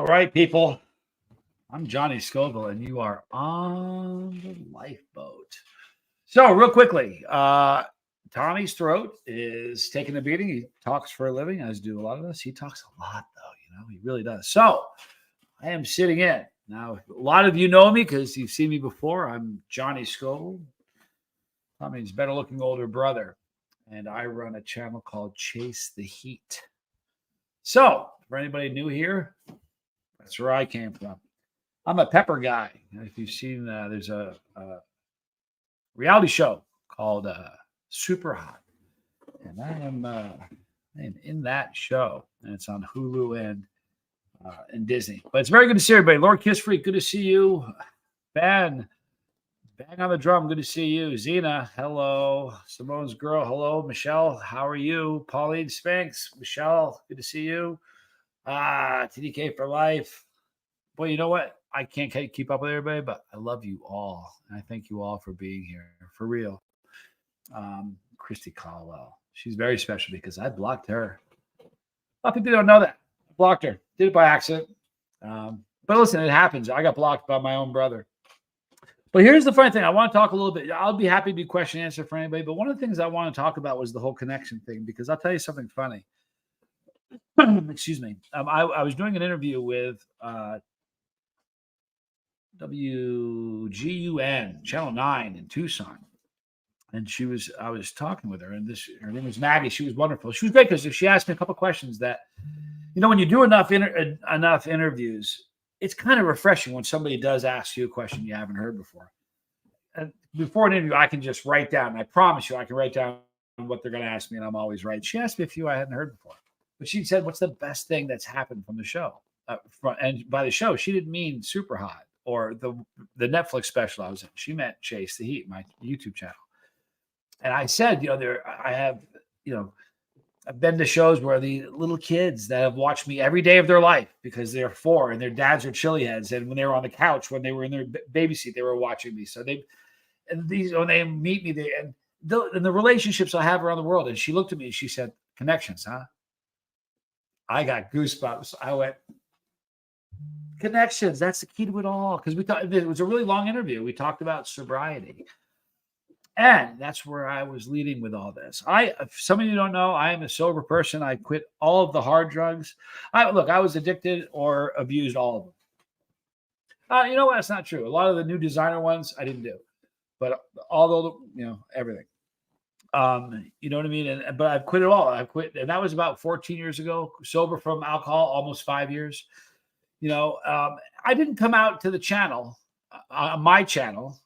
All right, people. I'm Johnny Scoville, and you are on the Lifeboat. So, real quickly, Tommy's throat is taking a beating. He talks for a living, as do a lot of us. He talks a lot, though. He really does. So, I am sitting in. Now, a lot of you know me because you've seen me before. I'm Johnny Scoville, Tommy's better-looking older brother, and I run a channel called Chase the Heat. So, for anybody new here, that's where I came from. I'm a pepper guy. If you've seen, there's a reality show called Super Hot, and I am in that show, and it's on Hulu and Disney. But it's very good to see everybody. Lord Kiss Freak, good to see you. Ben, bang on the drum, good to see you. Zena, hello. Simone's girl, hello. Michelle, how are you? Pauline Spanks, Michelle, good to see you. TDK for life. Boy, you know what? I can't keep up with everybody, but I love you all. And I thank you all for being here. For real. Christy Caldwell. She's very special because I blocked her. A lot of people don't know that. I blocked her. Did it by accident. But listen, it happens. I got blocked by my own brother. But here's the funny thing. I want to talk a little bit. I'll be happy to be question and answer for anybody. But one of the things I want to talk about was the whole connection thing, because I'll tell you something funny. Excuse me. I was doing an interview with WGUN Channel 9 in Tucson, and I was talking with her, and her name was Maggie. She was wonderful. She was great because she asked me a couple of questions that, when you do enough interviews, it's kind of refreshing when somebody does ask you a question you haven't heard before. And before an interview, I can just write down, and I promise you I can write down what they're going to ask me, and I'm always right. She asked me a few I hadn't heard before, but she said, what's the best thing that's happened from the show? And by the show, she didn't mean Super Hot or the Netflix special I was in. She meant Chase the Heat, my YouTube channel. And I said, I've been to shows where the little kids that have watched me every day of their life because they're 4 and their dads are chili heads. And when they were on the couch, when they were in their baby seat, they were watching me. So when they meet me, and the relationships I have around the world. And she looked at me and she said, connections, huh? I got goosebumps. I went, connections. That's the key to it all. Because it was a really long interview. We talked about sobriety. And that's where I was leading with all this. If some of you don't know, I am a sober person. I quit all of the hard drugs. I was addicted or abused all of them. You know what? That's not true. A lot of the new designer ones I didn't do. But everything. You know what I mean? But I've quit it all. I quit. And that was about 14 years ago. Sober from alcohol, almost 5 years. I didn't come out to the channel, my channel,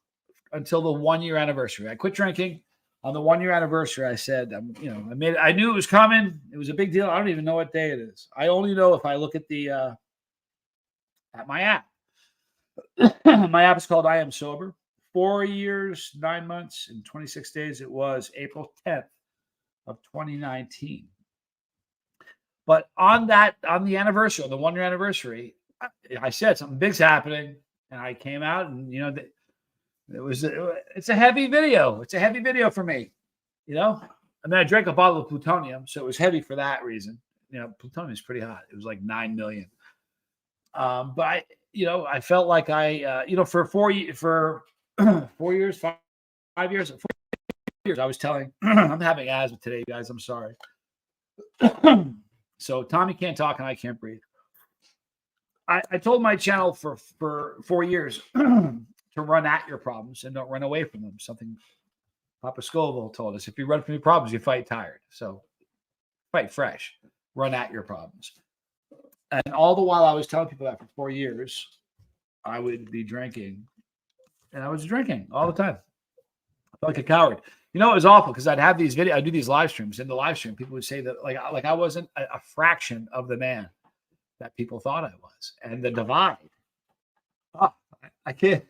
until the 1-year anniversary. I quit drinking on the 1-year anniversary. I said, I knew it was coming. It was a big deal. I don't even know what day it is. I only know if I look at at my app. My app is called I Am Sober. 4 years, 9 months, and 26 days. It was April 10th of 2019. But on the anniversary, on the 1-year anniversary, I said something big's happening, and I came out, and it's a heavy video. It's a heavy video for me. I drank a bottle of plutonium, so it was heavy for that reason. Plutonium is pretty hot. It was like 9 million. But I felt like for 4 years, 5 years, 4 years, I was telling, I'm having asthma today, guys. I'm sorry. So Tommy can't talk and I can't breathe. I told my channel for 4 years to run at your problems and don't run away from them. Something Papa Scoville told us: if you run from your problems, you fight tired. So fight fresh, run at your problems. And all the while I was telling people that for 4 years, I would be drinking, and I was drinking all the time. I felt like a coward. It was awful because I'd have these videos, I'd do these live streams. In the live stream, people would say that like I wasn't a fraction of the man that people thought I was. And the divide, I can't.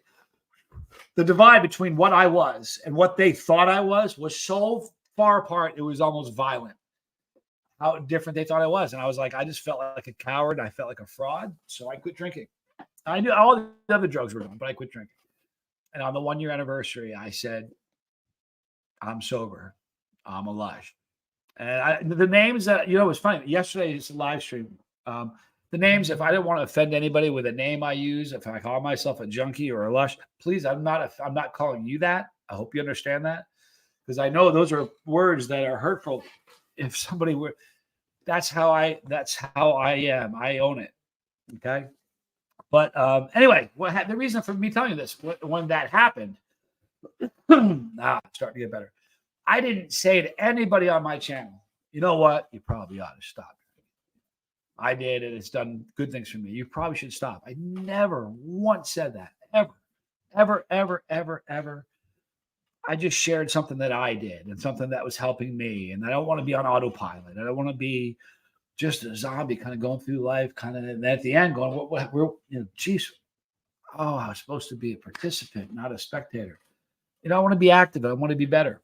The divide between what I was and what they thought I was so far apart, it was almost violent. How different they thought I was. And I was like, I just felt like a coward. I felt like a fraud. So I quit drinking. I knew all the other drugs were gone, but I quit drinking. And on the 1-year anniversary, I said, I'm sober. I'm alive. And the names that, it was funny. Yesterday's live stream, the names, if I didn't want to offend anybody with a name I use, if I call myself a junkie or a lush, please, I'm not calling you that. I hope you understand that, because I know those are words that are hurtful. If somebody were, that's how I am. I own it. Okay. But anyway, the reason for me telling you this, when that happened, starting to get better. I didn't say to anybody on my channel, you know what? You probably ought to stop. I did, and it's done good things for me. You probably should stop. I never once said that. Ever. I just shared something that I did and something that was helping me. And I don't want to be on autopilot. I don't want to be just a zombie kind of going through life, kind of, and at the end going, geez, I was supposed to be a participant, not a spectator. I want to be active. I want to be better.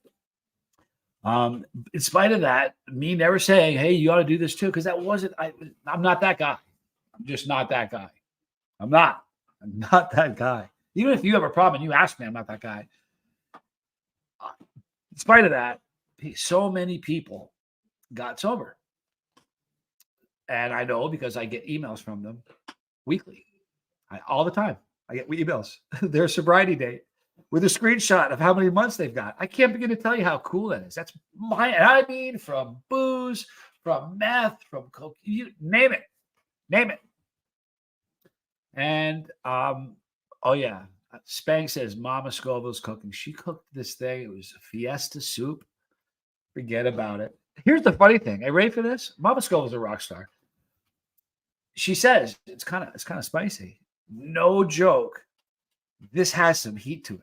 In spite of that, me never saying, hey, you ought to do this too, because I'm not that guy. I'm just not that guy. I'm not that guy. Even if you have a problem and you ask me, I'm not that guy. In spite of that, so many people got sober. And I know because I get emails from them weekly. All the time. I get emails. Their sobriety date with a screenshot of how many months they've got. I can't begin to tell you how cool that is. That's from booze, from meth, from coke, you name it. And Spank says Mama Scoville's cooking. She cooked this thing. It was a fiesta soup. Forget about it. Here's the funny thing. Are you ready for this? Mama Scoville's a rock star. She says it's kind of spicy. No joke. This has some heat to it.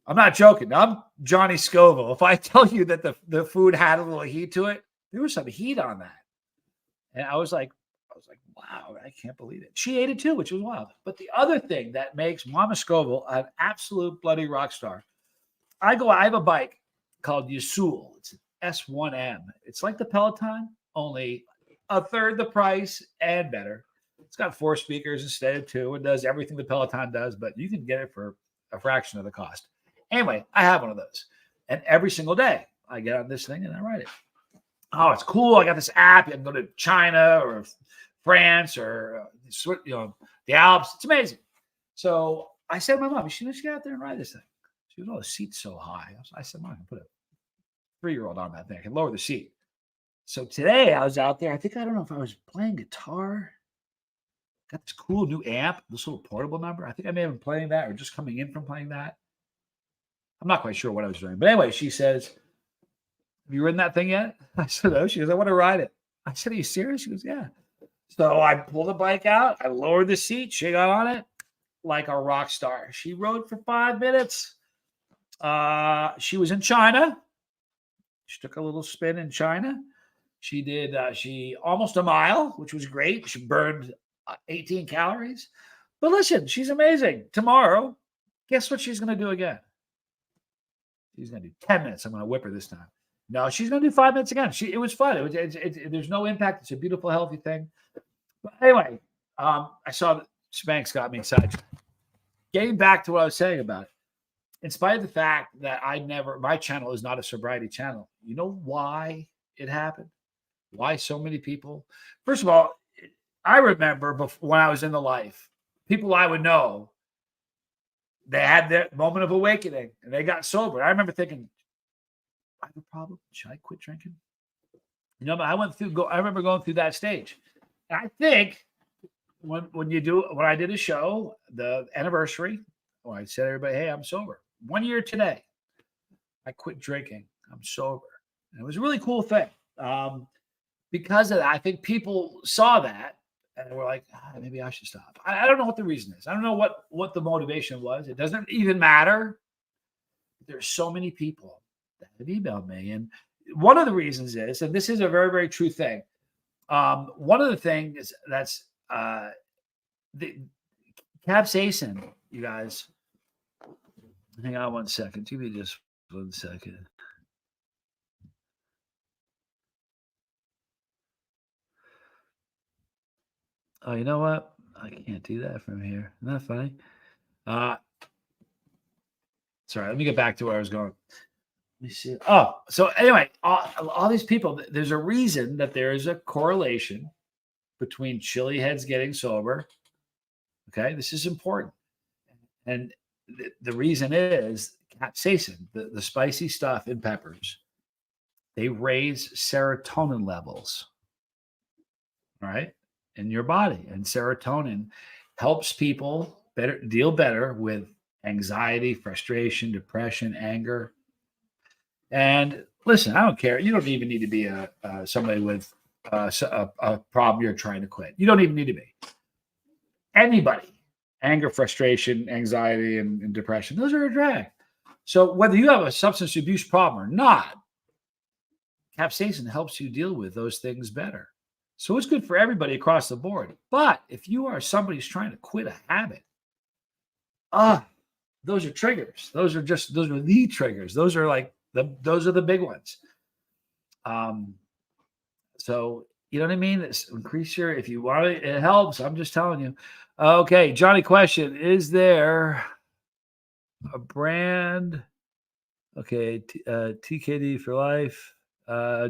I'm not joking. I'm Johnny Scoville. If I tell you that the food had a little heat to it, there was some heat on that. And I was like, wow, I can't believe it. She ate it too, which was wild. But the other thing that makes Mama Scoville an absolute bloody rock star, I have a bike called Yasul. It's an S1M. It's like the Peloton, only a third the price and better. It's got 4 speakers instead of 2. It does everything the Peloton does, but you can get it for a fraction of the cost. Anyway, I have one of those. And every single day, I get on this thing and I ride it. Oh, it's cool. I got this app. You can go to China or France or the Alps. It's amazing. So I said to my mom, she should get out there and ride this thing. She goes, the seat's so high. I said, Mom, I can put a 3-year-old on that thing. I can lower the seat. So today I was out there. I don't know if I was playing guitar. Got this cool new amp, this little portable number. I think I may have been playing that or just coming in from playing that. I'm not quite sure what I was doing. But anyway, she says, have you ridden that thing yet? I said, no. She goes, I want to ride it. I said, are you serious? She goes, yeah. So I pulled the bike out. I lowered the seat. She got on it like a rock star. She rode for 5 minutes. She was in China. She took a little spin in China. She did almost a mile, which was great. She burned 18 calories. But listen, she's amazing. Tomorrow, guess what she's going to do again? She's going to do 10 minutes. I'm going to whip her this time. No, she's going to do 5 minutes again. It was fun. There's no impact. It's a beautiful, healthy thing. But anyway, I saw that Spanx got me excited. Getting back to what I was saying about it, in spite of the fact that my channel is not a sobriety channel. You know why it happened? Why so many people? First of all, I remember when I was in the life, people I would know, they had their moment of awakening and they got sober. I remember thinking, I have a problem. Should I quit drinking? I remember going through that stage. And I think when I did a show, the anniversary, when I said to everybody, hey, I'm sober. 1 year today, I quit drinking. I'm sober. And it was a really cool thing. Because of that, I think people saw that and were like, maybe I should stop. I don't know what the reason is. I don't know what the motivation was. It doesn't even matter. There's so many people that have emailed me. And one of the reasons is, and this is a very, very true thing. One of the things that's the capsaicin, you guys. Hang on 1 second. Give me just 1 second. Oh, you know what? I can't do that from here. Isn't that funny? Sorry, let me get back to where I was going. Let me see. Oh, so anyway, all these people, there's a reason that there is a correlation between chili heads getting sober. Okay, this is important. And the reason is capsaicin, the spicy stuff in peppers, they raise serotonin levels, right, in your body. And serotonin helps people deal better with anxiety, frustration, depression, anger. And listen, I don't care. You don't even need to be somebody with a problem you're trying to quit. You don't even need to be. Anybody. Anger, frustration, anxiety, and depression, those are a drag. So whether you have a substance abuse problem or not, capsaicin helps you deal with those things better. So it's good for everybody across the board. But if you are somebody who's trying to quit a habit, those are triggers. Those are the triggers. Those are like those are the big ones. So you know what I mean? Increase your, if you want it, it helps. I'm just telling you. Okay, Johnny, question: is there a brand? Okay, TKD for life.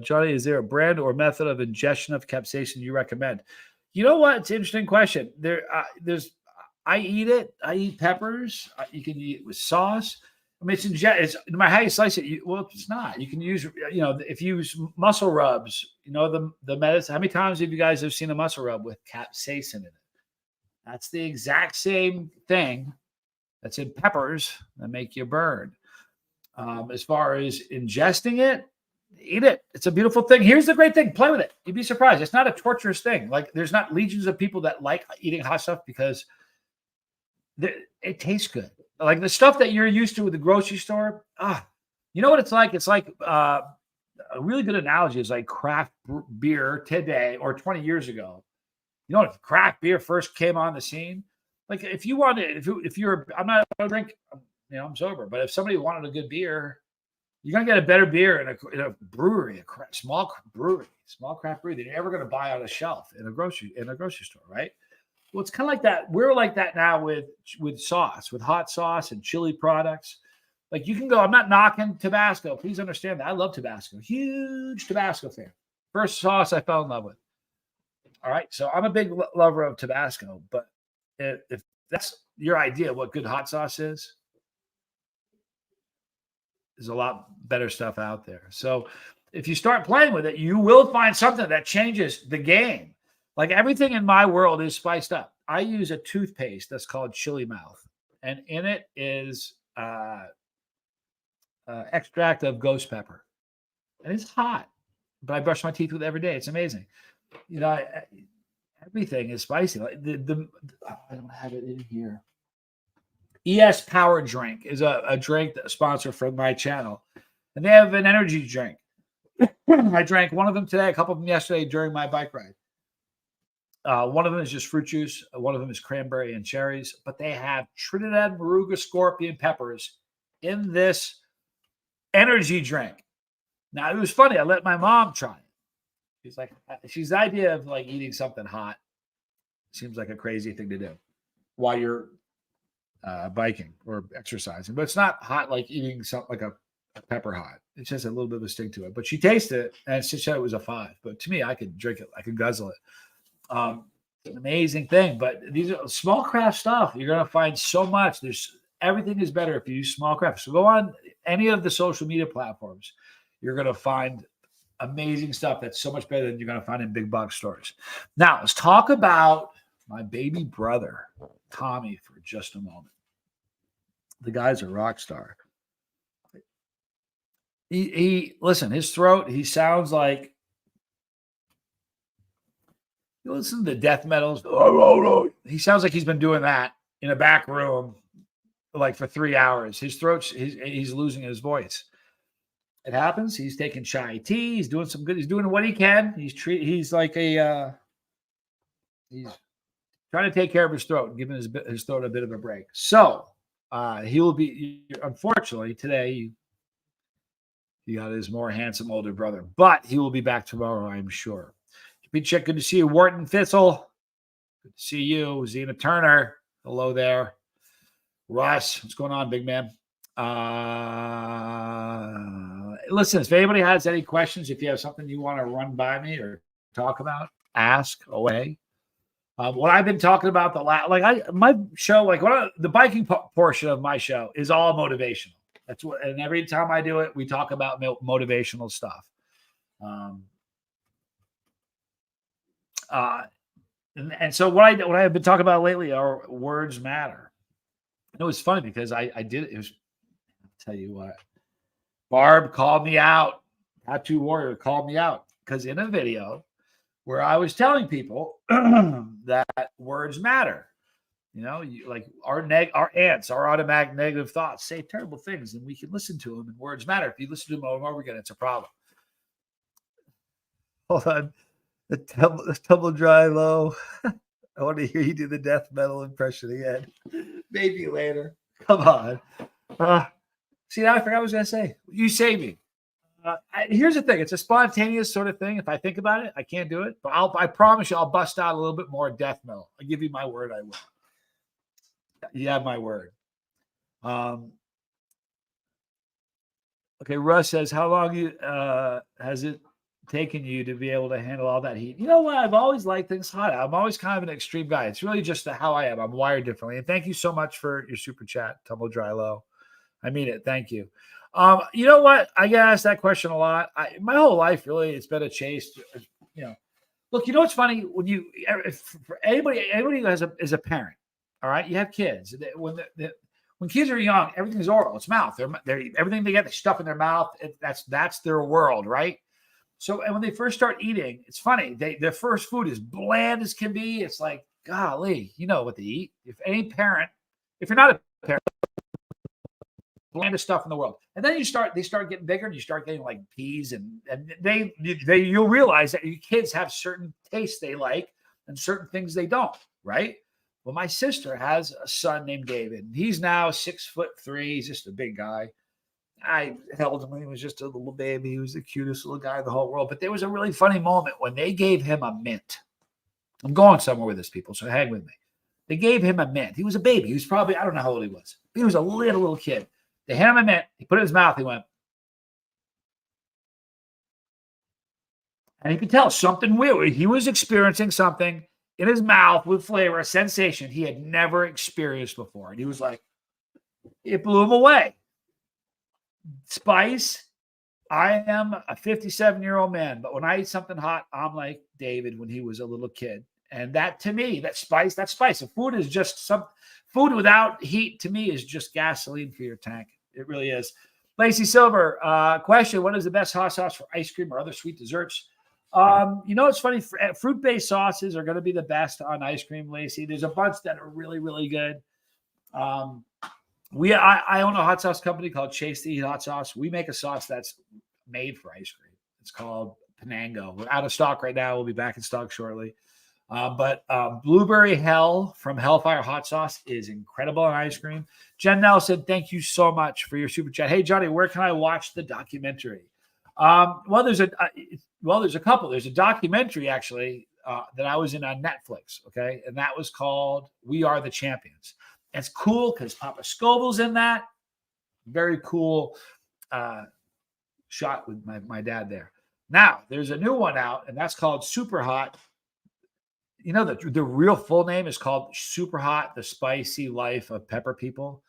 Johnny, is there a brand or method of ingestion of capsaicin you recommend? You know what? It's an interesting question. I eat it. I eat peppers. You can eat it with sauce. I mean, it's no matter how you slice it. It's not. You can use, if you use muscle rubs, the medicine. How many times have you guys seen a muscle rub with capsaicin in it? That's the exact same thing that's in peppers that make you burn. As far as ingesting it, eat it. It's a beautiful thing. Here's the great thing. Play with it. You'd be surprised. It's not a torturous thing. Like, there's not legions of people that like eating hot stuff because it tastes good. Like the stuff that you're used to with the grocery store. You know what it's like? It's like a really good analogy is like craft beer today or 20 years ago. You know, if craft beer first came on the scene, like if you wanted, I'm not a drink, I'm sober, but if somebody wanted a good beer, you're gonna get a better beer in a brewery, small craft brewery than you're ever gonna buy on a shelf in a grocery store, right? Well, it's kind of like that. We're like that now with sauce, with hot sauce and chili products. Like you can go, I'm not knocking Tabasco. Please understand that. I love Tabasco. Huge Tabasco fan. First sauce I fell in love with. All right. So I'm a big lover of Tabasco. But if that's your idea of what good hot sauce is, there's a lot better stuff out there. So if you start playing with it, you will find something that changes the game. Like everything in my world is spiced up. I use a toothpaste that's called Chili Mouth, and in it is extract of ghost pepper, and it's hot. But I brush my teeth with it every day. It's amazing. Everything is spicy. Like I don't have it in here. ES Power Drink is a drink sponsor from my channel, and they have an energy drink. I drank one of them today, a couple of them yesterday during my bike ride. One of them is just fruit juice. One of them is cranberry and cherries. But they have Trinidad Moruga scorpion peppers in this energy drink. Now, it was funny. I let my mom try it. She's the idea of like eating something hot. Seems like a crazy thing to do while you're biking or exercising. But it's not hot like eating something like a pepper hot. It's just a little bit of a stink to it. But she tasted it, and she said it was a 5. But to me, I could drink it. I could guzzle it. It's an amazing thing. But these are small craft stuff. You're going to find so much. Everything is better if you use small craft. So go on any of the social media platforms. You're going to find amazing stuff that's so much better than you're going to find in big box stores. Now, let's talk about my baby brother, Tommy, for just a moment. The guy's a rock star. Listen, his throat, he sounds like, you listen to the death metals. He sounds like he's been doing that in a back room like for 3 hours. His throat, he's losing his voice. It happens. He's taking chai tea. He's doing some good. He's doing what he can. He's he's trying to take care of his throat and giving his throat a bit of a break. So he will be, unfortunately, today he got his more handsome older brother, but he will be back tomorrow, I'm sure. Check, good to see you, Wharton Thistle. Good to see you, Zena Turner. Hello there. Russ, what's going on, big man? Listen, if anybody has any questions, if you have something you want to run by me or talk about, ask away. What I've been talking about my show, the biking portion of my show is all motivational. That's what, and every time I do it, we talk about motivational stuff. And so what I have been talking about lately are words matter. It was funny because I did it. I'll tell you what, Barb called me out. Tattoo Warrior called me out because in a video where I was telling people that words matter. Like our ants, our automatic negative thoughts say terrible things, and we can listen to them, and words matter. If you listen to them over and over again, it's a problem. Hold on. The tumble dry low. I want to hear you do the death metal impression again. Maybe later. Come on. See, now I forgot what I was going to say. You saved me. Here's the thing. It's a spontaneous sort of thing. If I think about it, I can't do it. But I promise you I'll bust out a little bit more death metal. I'll give you my word I will. You have my word. Okay, Russ says, how long has it taken you to be able to handle all that heat? You know what? I've always liked things hot. I'm always kind of an extreme guy. It's really just how I am. I'm wired differently. And thank you so much for your super chat, Tumble Dry Low. I mean it. Thank you. You know what? I get asked that question a lot. My whole life, really, it's been a chase. Look, you know what's funny? For anybody who is a parent, all right, you have kids. When kids are young, everything's oral. It's mouth. They're everything they get, they stuff in their mouth. That's their world, right? So, and when they first start eating, it's funny. Their first food is bland as can be. It's like, golly, you know what they eat. If you're not a parent, blandest stuff in the world. And then they start getting bigger, and you start getting like peas, and you'll realize that your kids have certain tastes they like and certain things they don't, right? Well, my sister has a son named David. He's now 6'3". He's just a big guy. I held him when he was just a little baby. He was the cutest little guy in the whole world. But there was a really funny moment when they gave him a mint. I'm going somewhere with this, people, so hang with me. They gave him a mint. He was a baby. He was probably, I don't know how old he was. He was a little kid. They handed him a mint. He put it in his mouth. He went. And you could tell something weird. He was experiencing something in his mouth with flavor, a sensation he had never experienced before. And he was like, it blew him away. Spice, I am a 57-year-old man, but when I eat something hot, I'm like David when he was a little kid. And that, to me, that's spice. If food is just food without heat, to me, is just gasoline for your tank. It really is. Lacey Silver, question, what is the best hot sauce for ice cream or other sweet desserts? It's funny. Fruit-based sauces are going to be the best on ice cream, Lacey. There's a bunch that are really, really good. I own a hot sauce company called Chase the Heat Hot Sauce. We make a sauce that's made for ice cream. It's called Panango. We're out of stock right now. We'll be back in stock shortly. But Blueberry Hell from Hellfire Hot Sauce is incredible on ice cream. Jen Nelson, thank you so much for your super chat. Hey, Johnny, where can I watch the documentary? There's a couple. There's a documentary, actually, that I was in on Netflix, okay? And that was called We Are the Champions. It's cool because Papa Scoville's in that. Very cool shot with my dad there. Now, there's a new one out, and that's called Super Hot. You know, the real full name is called Super Hot, The Spicy Life of Pepper People.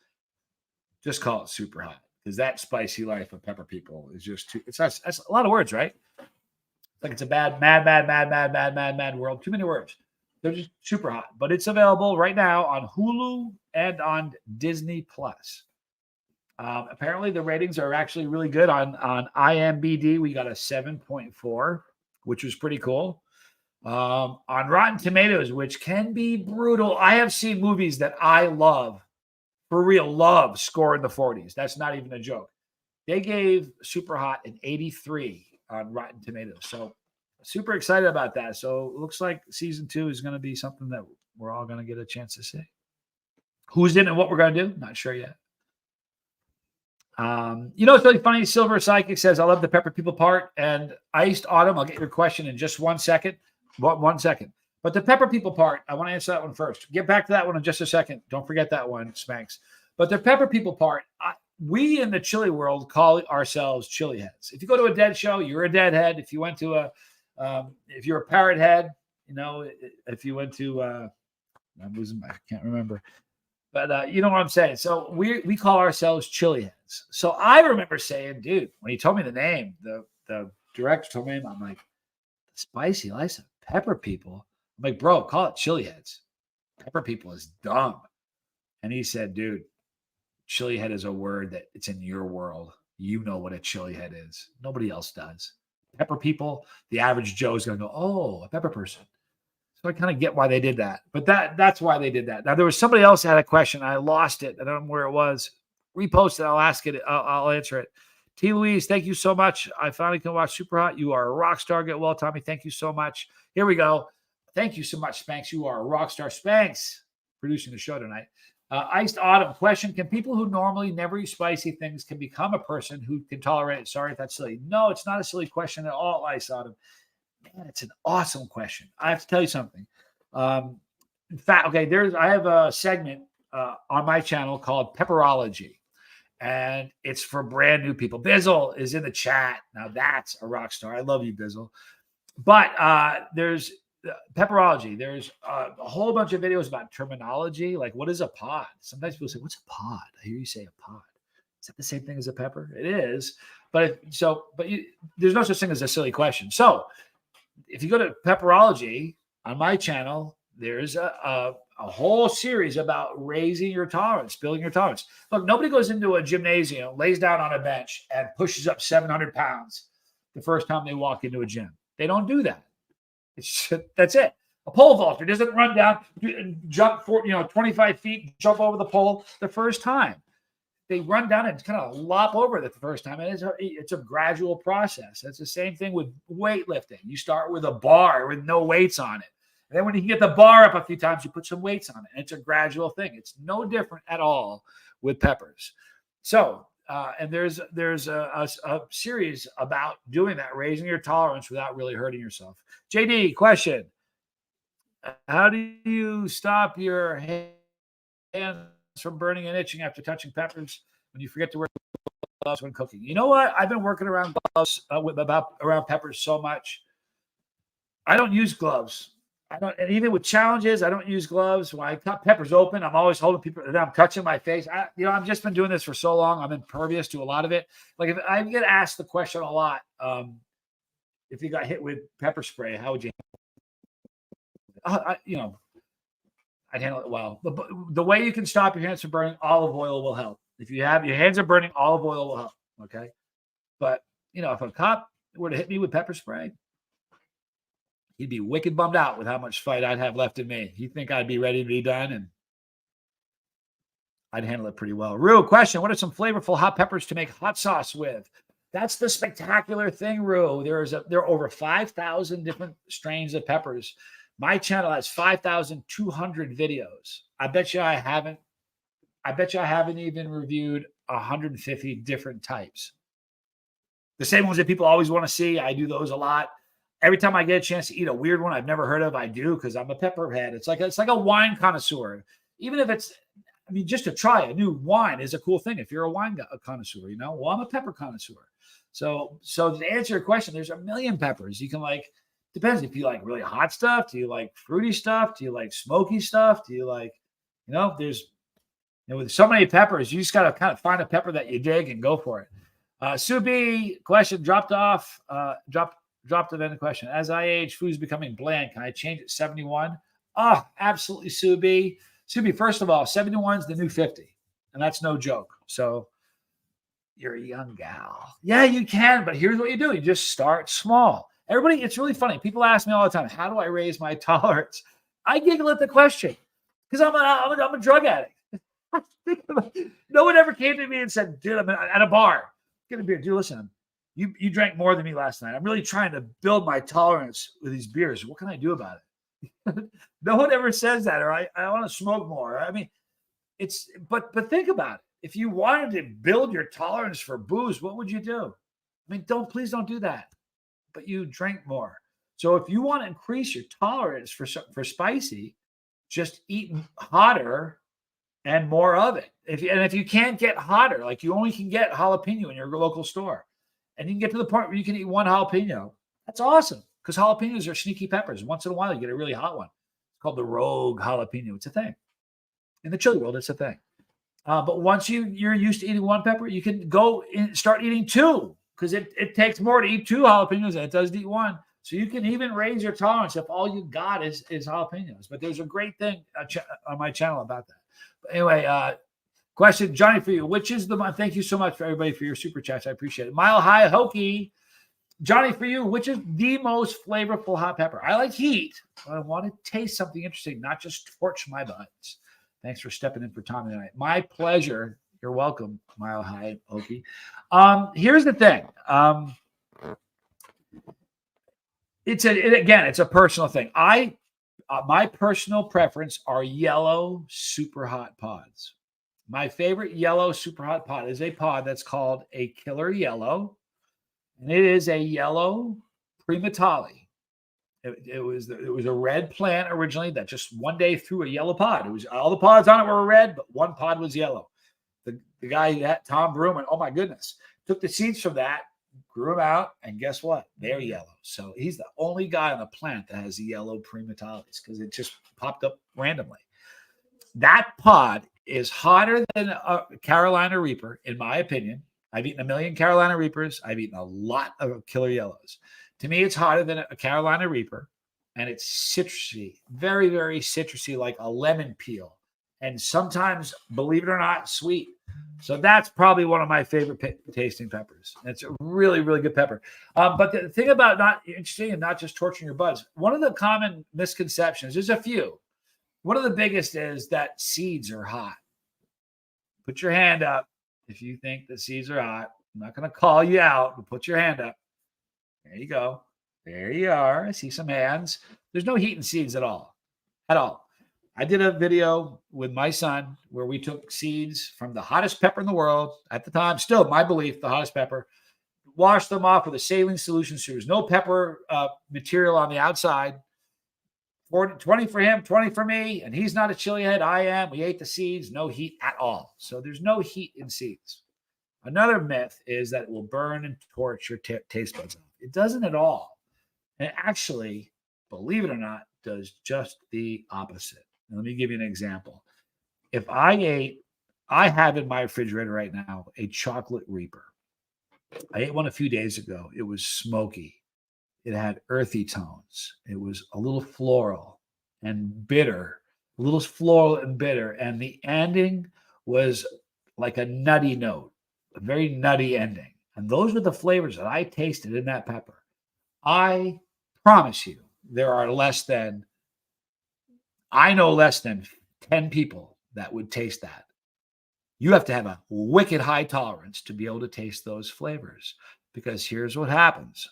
Just call it Super Hot, because that spicy life of pepper people is just that's a lot of words, right? Like it's a mad world. Too many words. They're just super hot, but it's available right now on Hulu and on Disney Plus. Apparently, the ratings are actually really good on IMDb. We got a 7.4, which was pretty cool. On Rotten Tomatoes, which can be brutal. I have seen movies that I love, for real, love, score in the 40s. That's not even a joke. They gave Super Hot an 83 on Rotten Tomatoes. So super excited about that. So it looks like season 2 is going to be something that we're all going to get a chance to see. Who's in and what we're going to do? Not sure yet. It's really funny. Silver Psychic says, I love the pepper people part. And Iced Autumn, I'll get your question in just 1 second. 1 second. But the pepper people part, I want to answer that one first. Get back to that one in just a second. Don't forget that one, Spanx. But the pepper people part, we in the chili world call ourselves chili heads. If you go to a dead show, you're a deadhead. If you went to if you're a parrot head, You know, if you went to, I can't remember. But you know what I'm saying? So we call ourselves chili heads. So I remember saying, dude, when he told me the name, the director told me, I'm like, spicy likes pepper people. I'm like, bro, call it chili heads. Pepper people is dumb. And he said, dude, chili head is a word that it's in your world. You know what a chili head is. Nobody else does. Pepper people, the average Joe is going to go, oh, a pepper person. So I kind of get why they did that. But that's why they did that. Now, there was somebody else that had a question. I lost it. I don't know where it was. Repost it. I'll ask it. I'll answer it. T. Louise, thank you so much. I finally can watch Super Hot. You are a rock star. Get well, Tommy. Thank you so much. Here we go. Thank you so much, Spanx. You are a rock star. Spanx, producing the show tonight. Iced Autumn question. Can people who normally never eat spicy things can become a person who can tolerate it? Sorry if that's silly. No, it's not a silly question at all, Iced Autumn. Man, it's an awesome question. I have to tell you something. In fact, okay, I have a segment on my channel called Pepperology, and it's for brand new people. Bizzle is in the chat. Now that's a rock star. I love you, Bizzle. But there's Pepperology. There's a whole bunch of videos about terminology, like what is a pod? Sometimes people say, "What's a pod?" I hear you say a pod. Is that the same thing as a pepper? It is, but there's no such thing as a silly question. So if you go to Pepperology on my channel, there's a whole series about raising your tolerance, building your tolerance. Look, nobody goes into a gymnasium, lays down on a bench, and pushes up 700 pounds the first time they walk into a gym. They don't do that. That's it. A pole vaulter doesn't run down, jump 25 feet, jump over the pole the first time. They run down and kind of lop over it the first time. And it's a gradual process. It's the same thing with weightlifting. You start with a bar with no weights on it. And then when you can get the bar up a few times, you put some weights on it. And it's a gradual thing. It's no different at all with peppers. So, and there's a series about doing that, raising your tolerance without really hurting yourself. JD, question. How do you stop your hands from burning and itching after touching peppers when you forget to wear gloves when cooking? You know what? I've been working around gloves around peppers so much. I don't use gloves. And even with challenges, I don't use gloves. When I cut peppers open, I'm always holding people that I'm touching my face. I've just been doing this for so long. I'm impervious to a lot of it. Like if I get asked the question a lot, if you got hit with pepper spray, how would you I'd handle it well. The way you can stop your hands from burning, olive oil will help. If you have your hands are burning, olive oil will help. Okay. But if a cop were to hit me with pepper spray, he'd be wicked bummed out with how much fight I'd have left in me. He'd think I'd be ready to be done, and I'd handle it pretty well. Rue, question. What are some flavorful hot peppers to make hot sauce with? That's the spectacular thing, Rue. There are over 5,000 different strains of peppers. My channel has 5,200 videos. I bet you I haven't even reviewed 150 different types. The same ones that people always want to see. I do those a lot. Every time I get a chance to eat a weird one I've never heard of, I do, because I'm a pepper head. It's like a wine connoisseur. Even if just to try a new wine is a cool thing. If you're a wine connoisseur, well, I'm a pepper connoisseur. So to answer your question, there's a million peppers. You can depends if you like really hot stuff. Do you like fruity stuff? Do you like smoky stuff? Do you like, there's, with so many peppers, you just got to kind of find a pepper that you dig and go for it. Sue B, question dropped it in the question. As I age, food's becoming bland. Can I change it 71? Oh, absolutely, Sue B. Sue B, first of all, 71 is the new 50. And that's no joke. So you're a young gal. Yeah, you can. But here's what you do. You just start small. Everybody, it's really funny. People ask me all the time, how do I raise my tolerance? I giggle at the question because I'm a drug addict. No one ever came to me and said, dude, I'm at a bar. Get a beer. Dude, listen, you drank more than me last night. I'm really trying to build my tolerance with these beers. What can I do about it? No one ever says that, or I want to smoke more. I mean, but think about it. If you wanted to build your tolerance for booze, what would you do? I mean, please don't do that. But you drink more. So if you want to increase your tolerance for spicy, just eat hotter and more of it. If you can't get hotter, like you only can get jalapeno in your local store, and you can get to the point where you can eat one jalapeno, that's awesome. because jalapenos are sneaky peppers. Once in a while, you get a really hot one. It's called the rogue jalapeno. It's a thing. In the chili world, it's a thing. But once you're used to eating one pepper, you can go and start eating two, because it takes more to eat two jalapenos than it does to eat one. So you can even raise your tolerance if all you got is jalapenos. But there's a great thing on my channel about that. But anyway, question, Johnny, for you. Which is the one? Thank you so much for everybody for your super chats. I appreciate it. Mile High Hokey. Johnny, for you, which is the most flavorful hot pepper? I like heat, but I want to taste something interesting, not just torch my buds. Thanks for stepping in for Tommy tonight. My pleasure. You're welcome, Mile High Hokey. Here's the thing. It's a personal thing. My personal preference are yellow super hot pods. My favorite yellow super hot pod is a pod that's called a Killer Yellow, and it is a yellow Primatali. It was a red plant originally that just one day threw a yellow pod. It was all the pods on it were red, but one pod was yellow. The guy, Tom Broom, and oh my goodness, took the seeds from that, grew them out, and guess what? They're yellow. So he's the only guy on the planet that has the yellow Primatalis, because it just popped up randomly. That pod is hotter than a Carolina Reaper, in my opinion. I've eaten a million Carolina Reapers. I've eaten a lot of Killer Yellows. To me, it's hotter than a Carolina Reaper, and it's citrusy, very, very citrusy, like a lemon peel, and sometimes, believe it or not, sweet. So that's probably one of my favorite tasting peppers. It's a really, really good pepper. But the thing about not interesting and not just torturing your buds, one of the common misconceptions, there's a few. One of the biggest is that seeds are hot. Put your hand up if you think the seeds are hot. I'm not going to call you out, but put your hand up. There you go. There you are. I see some hands. There's no heat in seeds at all. At all. I did a video with my son where we took seeds from the hottest pepper in the world at the time, still my belief, the hottest pepper, washed them off with a saline solution so there's no pepper material on the outside. 20 for him, 20 for me, and he's not a chili head. I am. We ate the seeds, no heat at all. So there's no heat in seeds. Another myth is that it will burn and torch your taste buds off. It doesn't at all. And it actually, believe it or not, does just the opposite. Now, let me give you an example. If I have in my refrigerator right now a chocolate Reaper. I ate one a few days ago. It was smoky. It had earthy tones. It was a little floral and bitter, a little floral and bitter. And the ending was like a nutty note, a very nutty ending. And those were the flavors that I tasted in that pepper. I promise you, I know less than 10 people that would taste that. You have to have a wicked high tolerance to be able to taste those flavors, because here's what happens.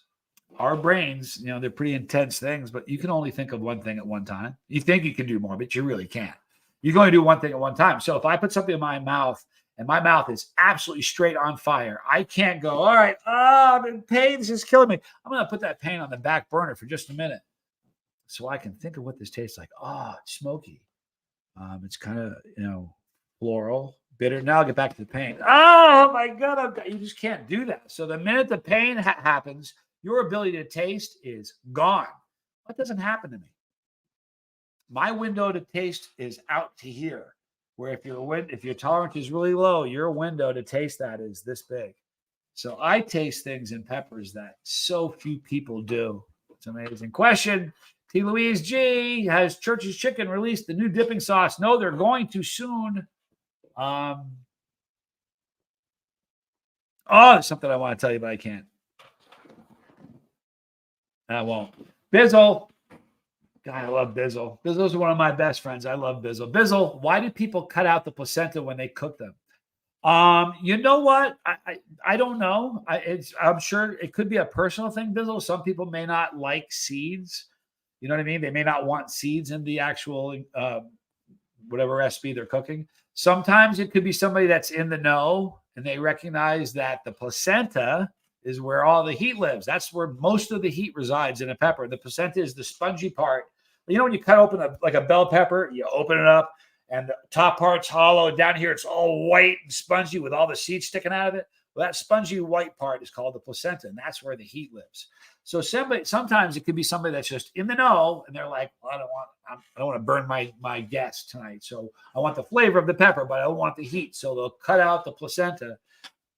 Our brains, they're pretty intense things, but you can only think of one thing at one time. You think you can do more, but you really can't. You can only do one thing at one time. So if I put something in my mouth and my mouth is absolutely straight on fire, I can't go, all right, I'm in pain. This is killing me. I'm going to put that pain on the back burner for just a minute so I can think of what this tastes like. Oh, it's smoky. It's kind of, floral, bitter. Now I'll get back to the pain. Oh, my God. You just can't do that. So the minute the pain happens, your ability to taste is gone. What doesn't happen to me? My window to taste is out to here, where if your tolerance is really low, your window to taste that is this big. So I taste things in peppers that so few people do. It's amazing. Question, T. Louise G. Has Church's Chicken released the new dipping sauce? No, they're going to soon. There's something I want to tell you, but I can't. I won't. Bizzle. God, I love Bizzle. Bizzle's one of my best friends. I love Bizzle. Bizzle, why do people cut out the placenta when they cook them? You know what? I don't know. I'm sure it could be a personal thing, Bizzle. Some people may not like seeds. You know what I mean? They may not want seeds in the actual whatever recipe they're cooking. Sometimes it could be somebody that's in the know and they recognize that the placenta is where all the heat lives. That's where most of the heat resides in a pepper. The placenta is the spongy part. When you cut open like a bell pepper, you open it up and the top part's hollow. Down here, it's all white and spongy with all the seeds sticking out of it. Well, that spongy white part is called the placenta, and that's where the heat lives. So sometimes it could be somebody that's just in the know, and they're like, well, I don't want to burn my guest tonight. So I want the flavor of the pepper, but I don't want the heat. So they'll cut out the placenta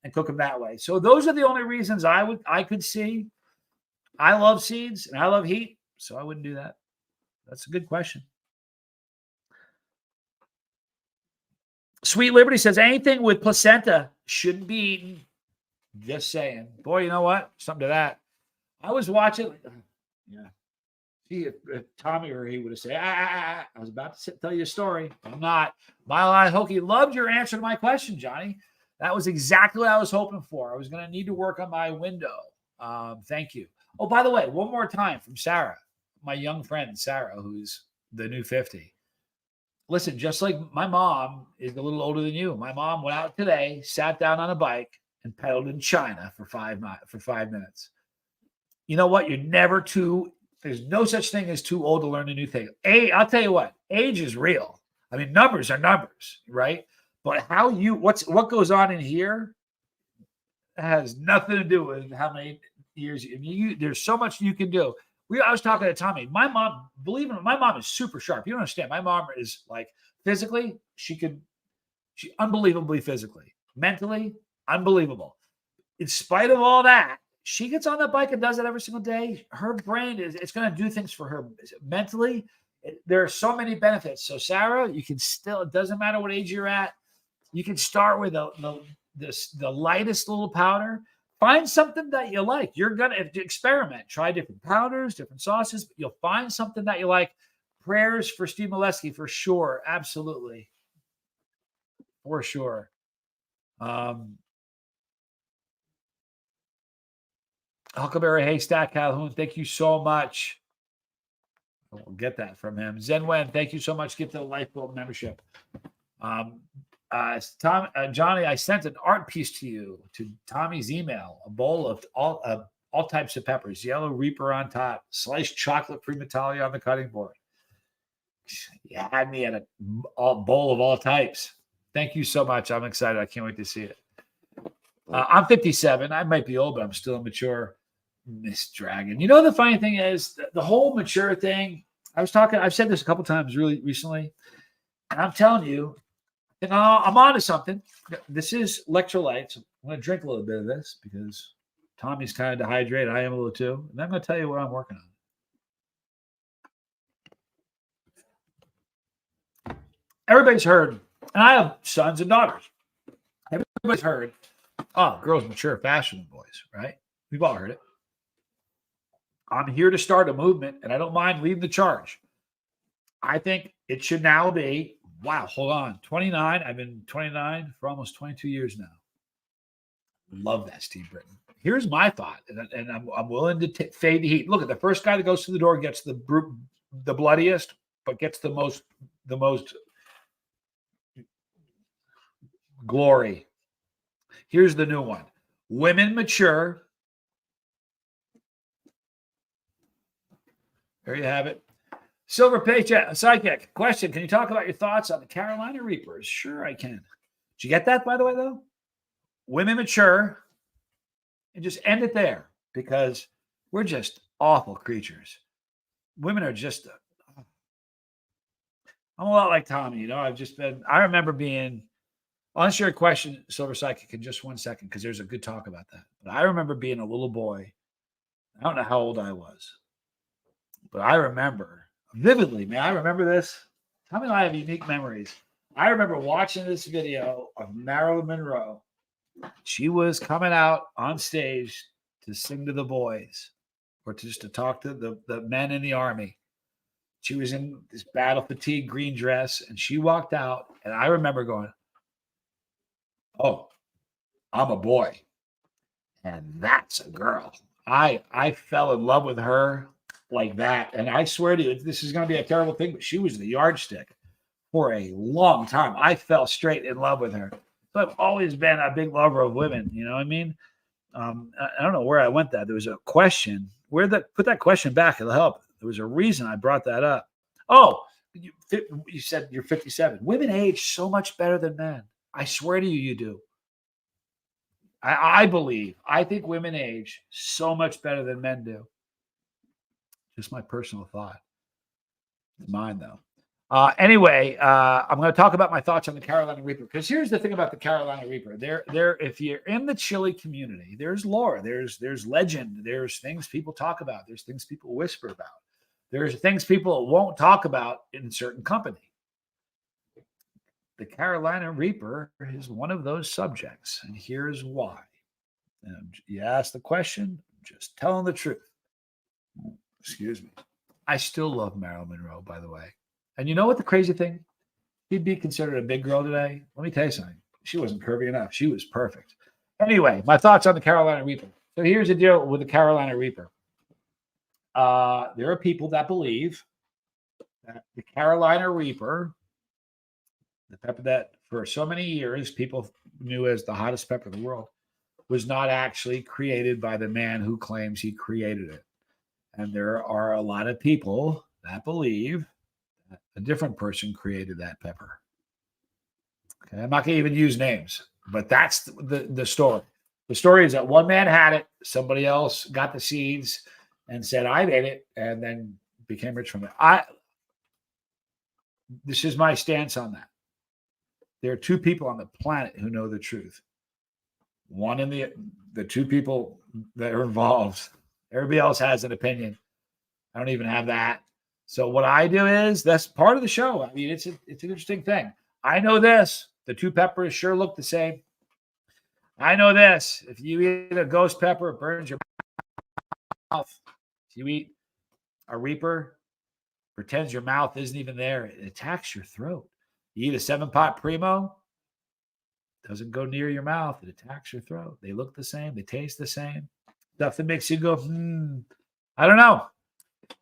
and cook them that way. So those are the only reasons I could see. I love seeds and I love heat, so I wouldn't do that. That's a good question. Sweet Liberty says anything with placenta shouldn't be eaten. Just saying. Boy, you know what? Something to that. I was watching. Yeah. See, if Tommy or he would have said, I was about to tell you a story. I'm not. Mile High Hokey, loved your answer to my question, Johnny. That was exactly what I was hoping for. I was going to need to work on my window. Thank you. Oh, by the way, one more time from Sarah, my young friend, Sarah, who's the new 50. Listen, just like my mom is a little older than you. My mom went out today, sat down on a bike, and pedaled in China for 5 minutes. You know what? You're never too. There's no such thing as too old to learn a new thing. I'll tell you what. Age is real. I mean, numbers are numbers, right? But what goes on in here has nothing to do with how many years. There's so much you can do. I was talking to Tommy. My mom, believe it or not, my mom is super sharp. You don't understand. My mom is like physically, she unbelievably physically, mentally, unbelievable. In spite of all that, she gets on the bike and does it every single day. Her brain it's going to do things for her mentally. There are so many benefits. So Sarah, you can still, it doesn't matter what age you're at. You can start with the lightest little powder. Find something that you like. You're going to experiment. Try different powders, different sauces. But you'll find something that you like. Prayers for Steve Molesky for sure. Absolutely. For sure. Huckleberry Haystack Calhoun, thank you so much. We'll get that from him. Zen Wen, thank you so much. Get the Lifeboat membership. Johnny, I sent an art piece to you to Tommy's email. A bowl of all types of peppers, yellow Reaper on top, sliced chocolate primatalia on the cutting board. You had me at a bowl of all types. Thank you so much. I'm excited. I can't wait to see it. I'm 57. I might be old, but I'm still immature. Miss Dragon. You know, the funny thing is the whole mature thing. I've said this a couple times really recently, and I'm telling you, I'm on to something. This is electrolytes. I'm going to drink a little bit of this because Tommy's kind of dehydrated. I am a little too. And I'm going to tell you what I'm working on. Everybody's heard, and I have sons and daughters. Everybody's heard, girls mature faster than boys, right? We've all heard it. I'm here to start a movement, and I don't mind leading the charge. I think it should now be, wow, hold on, 29. I've been 29 for almost 22 years now. Love that, Steve Britton. Here's my thought, and I'm willing to fade the heat. Look at the first guy that goes through the door gets the bloodiest, but gets the most glory. Here's the new one. Women mature. There you have it. Silver Paycheck Psychic. Question. Can you talk about your thoughts on the Carolina Reapers? Sure, I can. Did you get that, by the way, though? Women mature. And just end it there because we're just awful creatures. Women are just... I'm a lot like Tommy, you know. I remember being... I'll answer your question, Silver Psychic, in just 1 second because there's a good talk about that. But I remember being a little boy. I don't know how old I was. But I remember vividly, man. I remember this. Tommy and I have unique memories. I remember watching this video of Marilyn Monroe. She was coming out on stage to sing to the boys or just to talk to the men in the army. She was in this battle fatigue green dress, and she walked out, and I remember going, oh, I'm a boy, and that's a girl. I fell in love with her like that. And I swear to you, this is going to be a terrible thing, but she was the yardstick for a long time. I fell straight in love with her. So I've always been a big lover of women. You know what I mean? I don't know where I went that. There was a question. Put that question back. It'll help. There was a reason I brought that up. Oh, you said you're 57. Women age so much better than men. I swear to you, you do. I think women age so much better than men do. Just my personal thought. It's mine, though. Anyway, I'm going to talk about my thoughts on the Carolina Reaper, because here's the thing about the Carolina Reaper. If you're in the chili community, there's lore, there's legend, there's things people talk about, there's things people whisper about, there's things people won't talk about in certain company. The Carolina Reaper is one of those subjects, and here's why. You ask the question, just telling the truth. Excuse me. I still love Marilyn Monroe, by the way. And you know what the crazy thing? She'd be considered a big girl today. Let me tell you something. She wasn't curvy enough. She was perfect. Anyway, my thoughts on the Carolina Reaper. So here's the deal with the Carolina Reaper. There are people that believe that the Carolina Reaper, the pepper that for so many years people knew as the hottest pepper in the world, was not actually created by the man who claims he created it. And there are a lot of people that believe that a different person created that pepper. Okay, I'm not going to even use names, but that's the story. The story is that one man had it, somebody else got the seeds and said, I made it, and then became rich from it. This is my stance on that. There are two people on the planet who know the truth. One in the two people that are involved. Everybody else has an opinion. I don't even have that. So what I do is, that's part of the show. I mean, it's an interesting thing. I know this. The two peppers sure look the same. I know this. If you eat a ghost pepper, it burns your mouth. If you eat a Reaper, pretends your mouth isn't even there. It attacks your throat. You eat a 7-pot Primo, doesn't go near your mouth. It attacks your throat. They look the same. They taste the same. Stuff that makes you go, I don't know.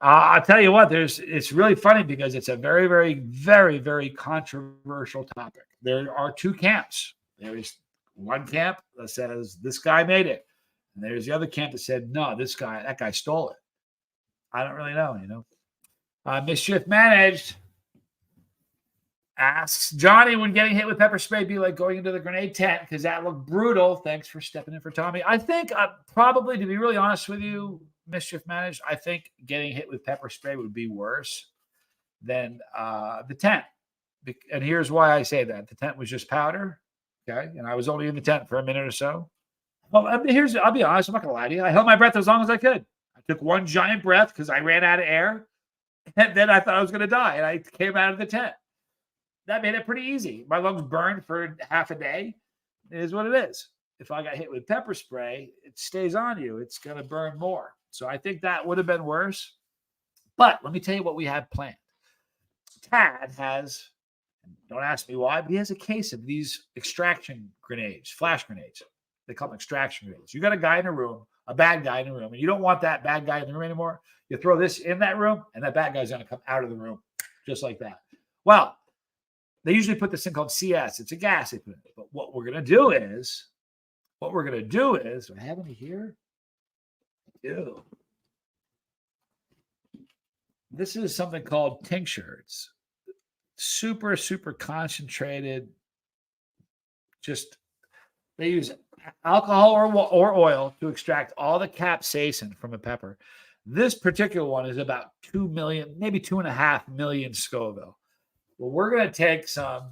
I'll tell you what, it's really funny because it's a very, very, very, very controversial topic. There are two camps. There is one camp that says this guy made it. And there's the other camp that said, no, that guy stole it. I don't really know, Mischief Managed asks, Johnny, when getting hit with pepper spray be like going into the grenade tent? Because that looked brutal. Thanks for stepping in for Tommy. I think probably, to be really honest with you, Mischief Managed, I think getting hit with pepper spray would be worse than the tent. And here's why I say that. The tent was just powder, okay? And I was only in the tent for a minute or so. Well, I'll be honest. I'm not going to lie to you. I held my breath as long as I could. I took one giant breath because I ran out of air. And then I thought I was going to die. And I came out of the tent. That made it pretty easy. My lungs burned for half a day. It is what it is. If I got hit with pepper spray, it stays on you. It's going to burn more. So I think that would have been worse. But let me tell you what we have planned. Tad has, don't ask me why, but he has a case of these extraction grenades, flash grenades. They call them extraction grenades. You got a guy in a room, a bad guy in a room, and you don't want that bad guy in the room anymore. You throw this in that room, and that bad guy's going to come out of the room just like that. Well, they usually put this thing called CS. It's a gas they put in it. But what we're going to do is, do I have any here? Ew. This is something called tincture. It's super, super concentrated. Just, they use alcohol or oil to extract all the capsaicin from a pepper. This particular one is about 2 million, maybe 2.5 million Scoville. Well, we're going to take some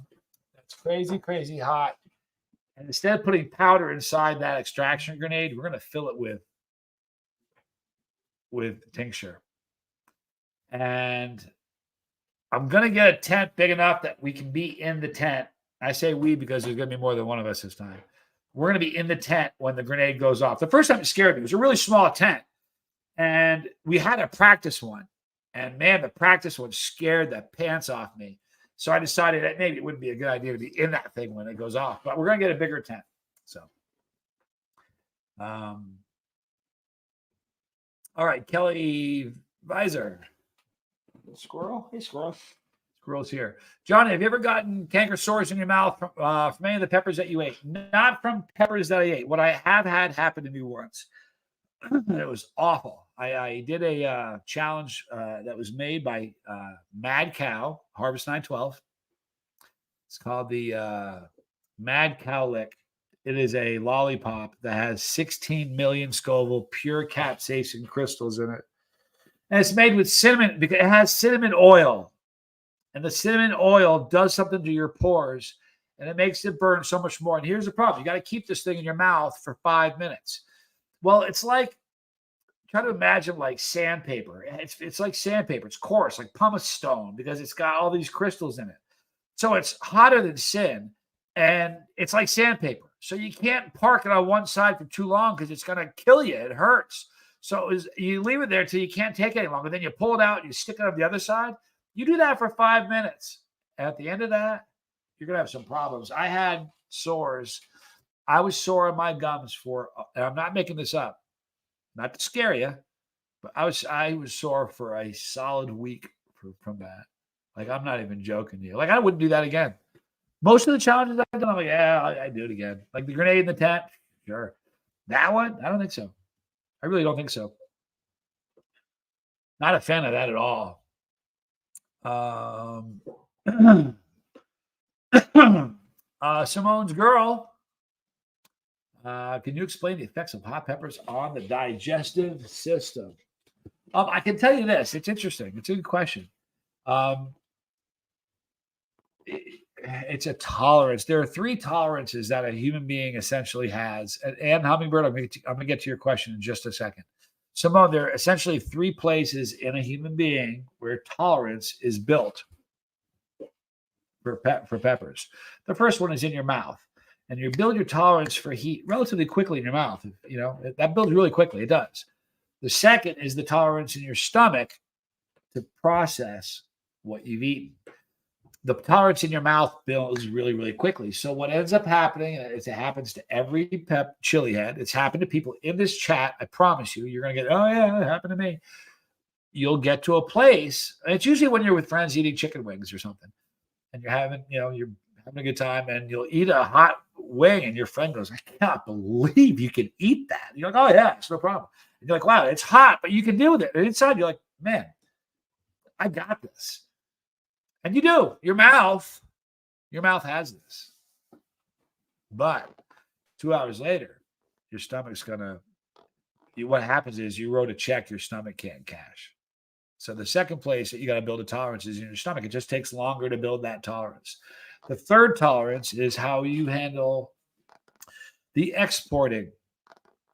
that's crazy, crazy hot. And instead of putting powder inside that extraction grenade, we're going to fill it with tincture. And I'm going to get a tent big enough that we can be in the tent. I say we because there's going to be more than one of us this time. We're going to be in the tent when the grenade goes off. The first time it scared me. It was a really small tent. And we had a practice one. And man, the practice one scared the pants off me. So I decided that maybe it wouldn't be a good idea to be in that thing when it goes off. But we're going to get a bigger tent. So, all right, Kelly Visor. Squirrel? Hey, squirrel. Squirrel's here. Johnny, have you ever gotten canker sores in your mouth from any of the peppers that you ate? Not from peppers that I ate. What I have had happen to me once. It was awful. I did a challenge that was made by Mad Cow, Harvest 912. It's called the Mad Cow Lick. It is a lollipop that has 16 million Scoville pure capsaicin crystals in it. And it's made with cinnamon because it has cinnamon oil. And the cinnamon oil does something to your pores and it makes it burn so much more. And here's the problem. You got to keep this thing in your mouth for 5 minutes. Well, it's like, try to imagine like sandpaper. It's like sandpaper. It's coarse, like pumice stone, because it's got all these crystals in it. So it's hotter than sin, and it's like sandpaper. So you can't park it on one side for too long because it's going to kill you. It hurts. So you leave it there till you can't take it any longer. Then you pull it out and you stick it on the other side. You do that for 5 minutes. And at the end of that, you're going to have some problems. I had sores. I was sore on my gums and I'm not making this up, not to scare you, but I was sore for a solid week from that. Like, I'm not even joking to you. Like, I wouldn't do that again. Most of the challenges I've done, I'm like, yeah, I do it again. Like the grenade in the tent, sure. That one, I don't think so. I really don't think so. Not a fan of that at all. Simone's girl. Can you explain the effects of hot peppers on the digestive system? I can tell you this. It's interesting. It's a good question. It's a tolerance. There are 3 tolerances that a human being essentially has. And Hummingbird, I'm going to get to your question in just a second. Simone, there are essentially 3 places in a human being where tolerance is built for peppers. The first one is in your mouth. And you build your tolerance for heat relatively quickly in your mouth. You know, that builds really quickly. It does. The second is the tolerance in your stomach to process what you've eaten. The tolerance in your mouth builds really, really quickly. So what ends up happening is it happens to every chili head. It's happened to people in this chat. I promise you, you're going to get, oh yeah, it happened to me. You'll get to a place. And it's usually when you're with friends eating chicken wings or something. And you're having a good time and you'll eat a hot wing and your friend goes, I cannot believe you can eat that. And you're like, oh yeah, it's no problem. And you're like, wow, it's hot, but you can deal with it. And inside you're like, man, I got this. And you do. Your mouth has this. But 2 hours later, your stomach's what happens is you wrote a check your stomach can't cash. So the second place that you got to build a tolerance is in your stomach. It just takes longer to build that tolerance. The third tolerance is how you handle the exporting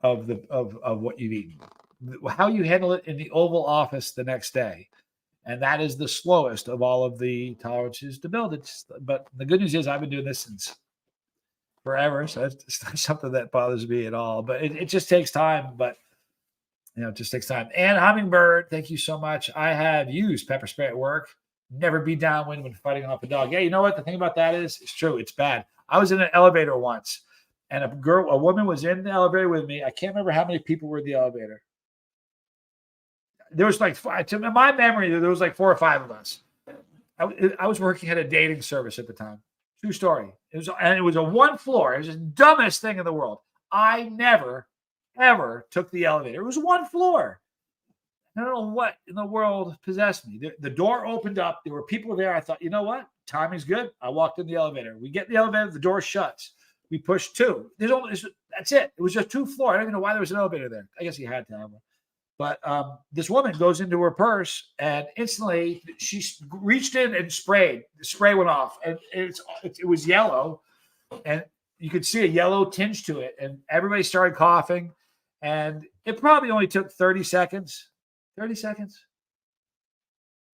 of what you've eaten, how you handle it in the Oval Office the next day. And that is the slowest of all of the tolerances to build. But the good news is I've been doing this since forever. So it's not something that bothers me at all. But it just takes time. But, it just takes time. And Hummingbird, thank you so much. I have used pepper spray at work. Never be downwind when fighting off a dog. Yeah, you know what? The thing about that is, it's true. It's bad. I was in an elevator once. And a woman was in the elevator with me. I can't remember how many people were in the elevator. There was like, in my memory, there was like 4 or 5 of us. I was working at a dating service at the time. True story. It was a 1 floor. It was the dumbest thing in the world. I never, ever took the elevator. It was 1 floor. I don't know what in the world possessed me. The door opened up. There were people there. I thought, you know what? Timing's good. I walked in the elevator. We get in the elevator. The door shuts. We push 2. That's it. It was just 2 floors. I don't even know why there was an elevator there. I guess he had to have one. But this woman goes into her purse and instantly she reached in and sprayed. The spray went off and it was yellow and you could see a yellow tinge to it. And everybody started coughing and it probably only took 30 seconds. 30 seconds?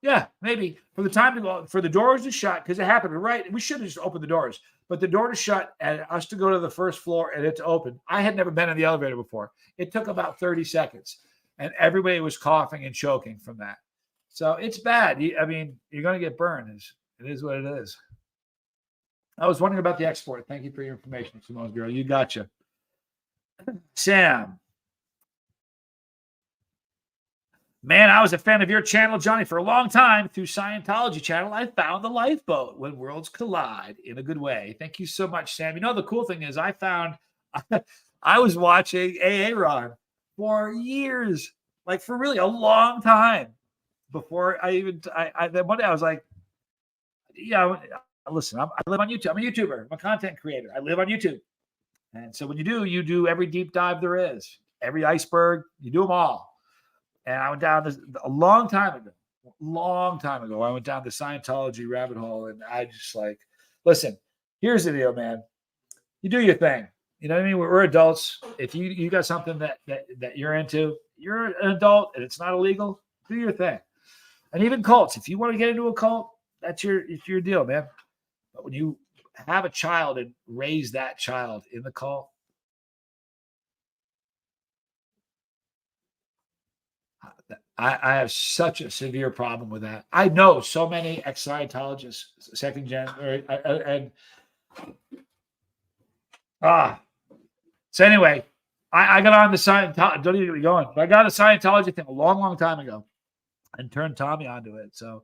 Yeah, maybe. For the time to go, for the doors to shut, because it happened right. We should have just opened the doors. But the door to shut and us to go to the first floor and it to open. I had never been in the elevator before. It took about 30 seconds. And everybody was coughing and choking from that. So it's bad. You're going to get burned. It is what it is. I was wondering about the export. Thank you for your information, Simone's girl. You gotcha. Sam. Man, I was a fan of your channel, Johnny, for a long time. Through Scientology channel, I found the lifeboat when worlds collide in a good way. Thank you so much, Sam. The cool thing is I was watching AA Ron for years, like for really a long time before then one day I was like, yeah, listen, I live on YouTube. I'm a YouTuber. I'm a content creator. I live on YouTube. And so when you do every deep dive there is, every iceberg, you do them all. And I went down this a long time ago. I went down the Scientology rabbit hole, and I just like, listen, here's the deal, man. You do your thing. You know what I mean? We're adults. If you got something that you're into, you're an adult and it's not illegal, do your thing. And even cults, if you want to get into a cult, it's your deal, man. But when you have a child and raise that child in the cult, I have such a severe problem with that. I know so many ex-Scientologists, second gen, so anyway, I got on the Scientology. Don't even get me going. But I got a Scientology thing a long time ago, and turned Tommy onto it. So,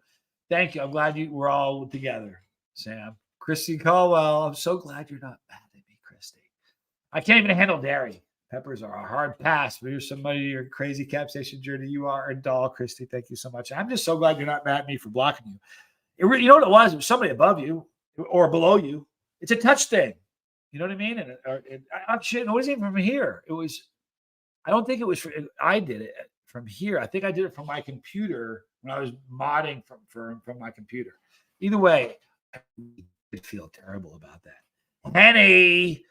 thank you. I'm glad we're all together, Sam. Christy Caldwell. I'm so glad you're not mad at me, Christy. I can't even handle dairy. Peppers are a hard pass. But you're somebody your crazy capsaicin journey. You are a doll, Christy. Thank you so much. I'm just so glad you're not mad at me for blocking you. You know what it was? It was somebody above you or below you. It's a touch thing. You know what I mean? And I'm shit. It wasn't even from here. It was. I don't think it was. I did it from here. I think I did it from my computer when I was modding from my computer. Either way, I feel terrible about that. Henny,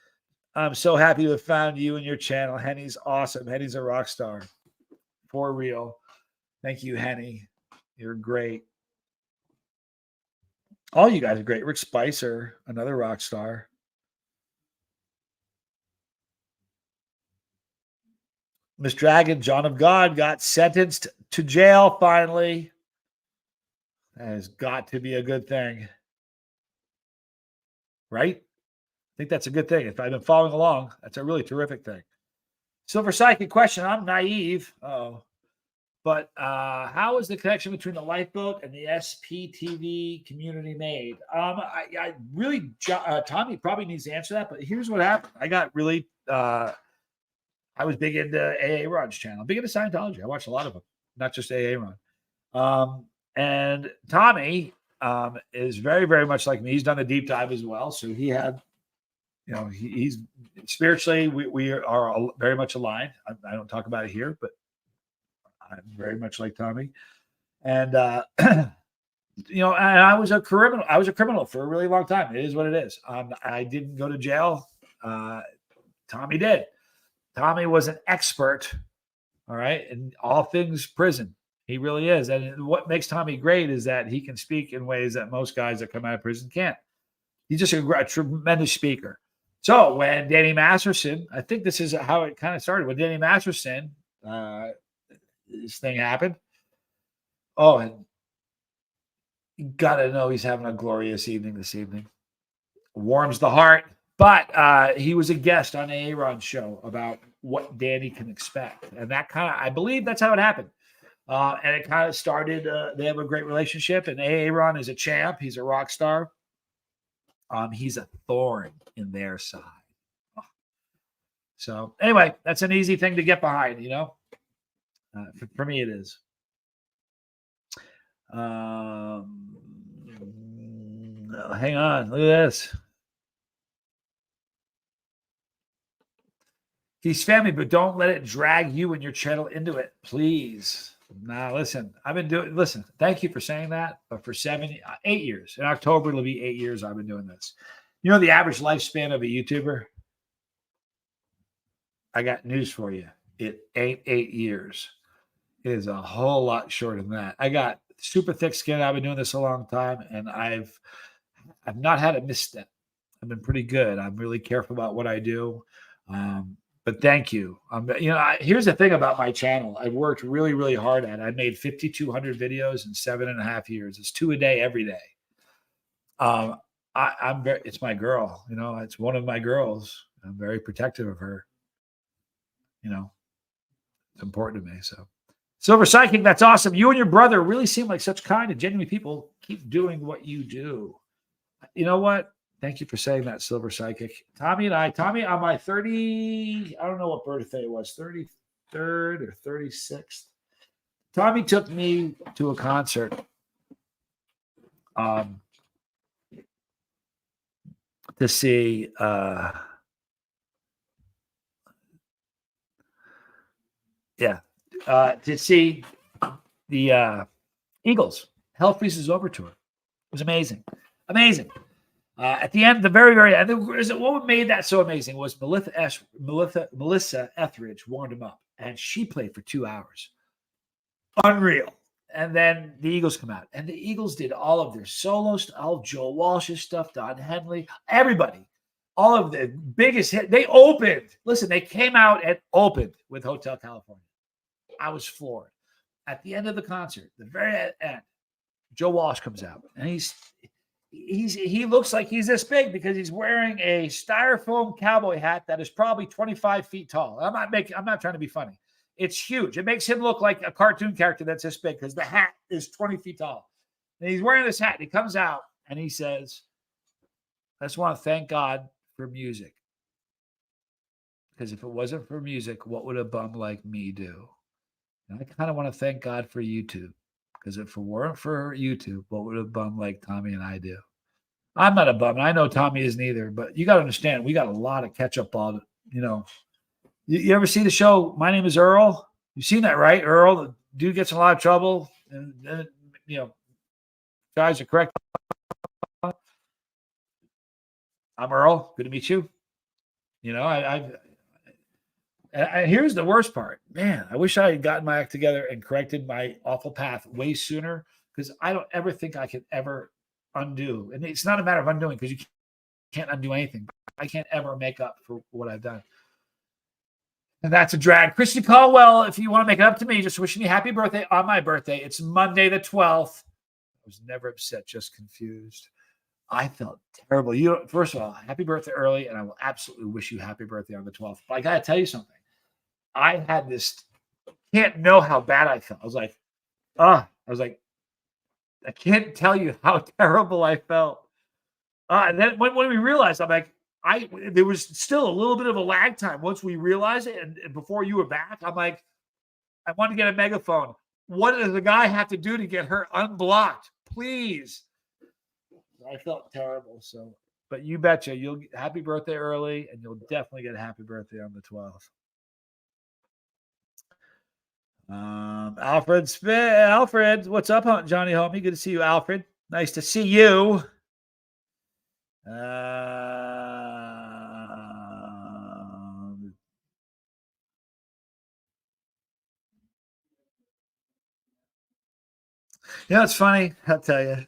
I'm so happy to have found you and your channel. Henny's awesome. Henny's a rock star. For real. Thank you, Henny. You're great. All you guys are great. Rick Spicer, another rock star. Miss Dragon, John of God, got sentenced to jail finally. That has got to be a good thing. Right? I think that's a good thing. If I've been following along, that's a really terrific thing. Silver Psychic question. I'm naive. But how is the connection between the Lifeboat and the SPTV community made? I really, Tommy probably needs to answer that, but here's what happened. I got really, I was big into AA Ron's channel, big into Scientology. I watched a lot of them, not just AA Ron. And Tommy is very, very much like me. He's done a deep dive as well. So he had, he's spiritually, we are very much aligned. I don't talk about it here, but I'm very much like Tommy. And, and I was a criminal. I was a criminal for a really long time. It is what it is. I didn't go to jail. Tommy did. Tommy was an expert, all right, in all things prison. He really is. And what makes Tommy great is that he can speak in ways that most guys that come out of prison can't. He's just a tremendous speaker. So when Danny Masterson, I think this is how it kind of started. When Danny Masterson, this thing happened. Oh, and you got to know he's having a glorious evening this evening. Warms the heart. But he was a guest on AA Ron's show about what Danny can expect. And that kind of, I believe that's how it happened. And it kind of started, they have a great relationship. And AA Ron is a champ. He's a rock star. He's a thorn in their side. So anyway, that's an easy thing to get behind, for me it is. Hang on, look at this. He's family, but don't let it drag you and your channel into it, please. Now, listen, thank you for saying that. But for 8 years, in October, it'll be 8 years I've been doing this. You know the average lifespan of a YouTuber? I got news for you. It ain't 8 years. It is a whole lot shorter than that. I got super thick skin. I've been doing this a long time, and I've not had a misstep. I've been pretty good. I'm really careful about what I do. But thank you. Here's the thing about my channel. I've worked really, really hard at it. I made 5,200 videos in 7.5 years. It's 2 a day, every day. It's my girl. It's one of my girls. I'm very protective of her. It's important to me. So, Silver Psychic, that's awesome. You and your brother really seem like such kind and genuine people. Keep doing what you do. You know what? Thank you for saying that, Silver Psychic. Tommy on my 30, I don't know what birthday it was, 33rd or 36th. Tommy took me to a concert. To see Yeah. To see the Eagles Hell Freezes Over tour. It was amazing. Amazing. At the end, the very, very end, what made that so amazing was Melissa Etheridge warmed him up, and she played for 2 hours. Unreal. And then the Eagles come out, and the Eagles did all of their solos, all of Joe Walsh's stuff, Don Henley, everybody, all of the biggest hit. They opened. Listen, they came out and opened with Hotel California. I was floored. At the end of the concert, the very end, Joe Walsh comes out, and he looks like he's this big because he's wearing a styrofoam cowboy hat that is probably 25 feet tall. I'm not trying to be funny. It's huge. It makes him look like a cartoon character that's this big because the hat is 20 feet tall. And he's wearing this hat. And he comes out and he says, I just want to thank God for music. Because if it wasn't for music, what would a bum like me do? And I kind of want to thank God for YouTube. Because if it weren't for YouTube, what would a bum like Tommy and I do? I'm not a bum, and I know Tommy isn't either. But you got to understand, we got a lot of catch-up ball. You ever see the show My Name is Earl? You've seen that, right? Earl, the dude gets in a lot of trouble, and then guys are correct. I'm Earl. Good to meet you. Here's the worst part. Man, I wish I had gotten my act together and corrected my awful path way sooner, because I don't ever think I could ever undo. And it's not a matter of undoing, because you can't undo anything. I can't ever make up for what I've done. And that's a drag. Christy Caldwell, if you want to make it up to me, just wishing me happy birthday on my birthday. It's Monday the 12th. I was never upset, just confused. I felt terrible. First of all, happy birthday early, and I will absolutely wish you happy birthday on the 12th. But I got to tell you something. I had this, can't know how bad I felt. I was like, I can't tell you how terrible I felt. And then when we realized, I'm like, there was still a little bit of a lag time once we realized it. And before you were back, I'm like, I want to get a megaphone. What does the guy have to do to get her unblocked? Please. I felt terrible. So, but you betcha you'll get happy birthday early, and you'll definitely get a happy birthday on the 12th. Alfred, what's up, Johnny Homie? Good to see you, Alfred. Nice to see you. It's funny. I'll tell you.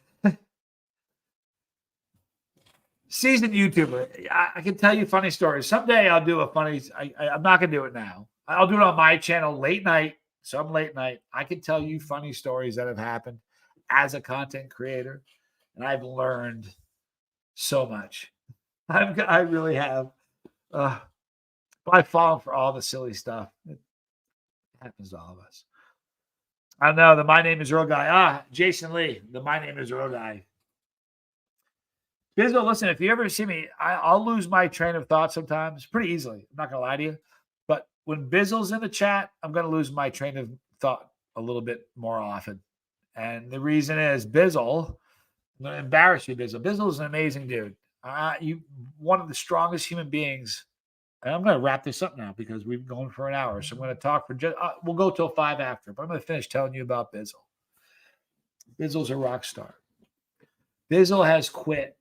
Seasoned YouTuber. I can tell you funny stories. Someday I'll do a funny. I'm not going to do it now. I'll do it on my channel late night. Some late night. I can tell you funny stories that have happened as a content creator. And I've learned so much. I really have. I've fallen for all the silly stuff. It happens to all of us. I know the My Name is Earl guy. Jason Lee, the My Name is Earl guy. Bizzle, listen, if you ever see me, I'll lose my train of thought sometimes pretty easily. I'm not going to lie to you. But when Bizzle's in the chat, I'm going to lose my train of thought a little bit more often. And the reason is Bizzle, I'm going to embarrass you, Bizzle. Bizzle is an amazing dude. You one of the strongest human beings. And I'm going to wrap this up now because we've been going for an hour. So I'm going to talk for we'll go till 5 after, but I'm going to finish telling you about Bizzle. Bizzle's a rock star. Bizzle has quit.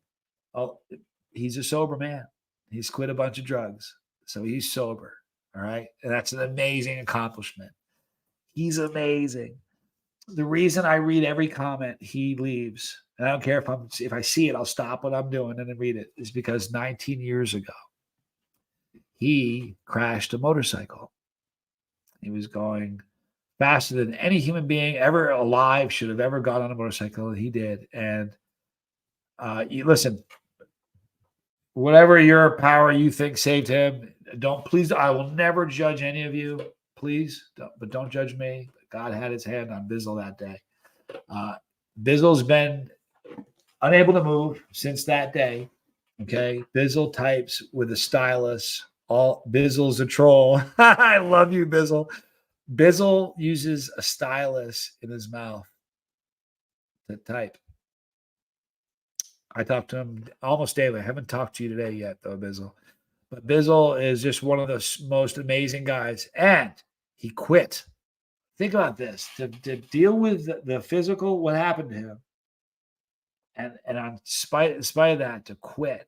He's a sober man. He's quit a bunch of drugs. So he's sober. All right. And that's an amazing accomplishment. He's amazing. The reason I read every comment he leaves, and I don't care if I see it, I'll stop what I'm doing and then read it, is because 19 years ago, he crashed a motorcycle. He was going faster than any human being ever alive should have ever got on a motorcycle. He did. And you listen, whatever your power you think saved him, I will never judge any of you. Please, don't judge me. God had his hand on Bizzle that day. Bizzle's been unable to move since that day. Okay. Bizzle types with a stylus. Bizzle's a troll. I love you, Bizzle. Bizzle uses a stylus in his mouth to type. I talk to him almost daily. I haven't talked to you today yet, though, Bizzle. But Bizzle is just one of the most amazing guys. And He quit. Think about this. To deal with the physical, what happened to him, and in spite of that, to quit.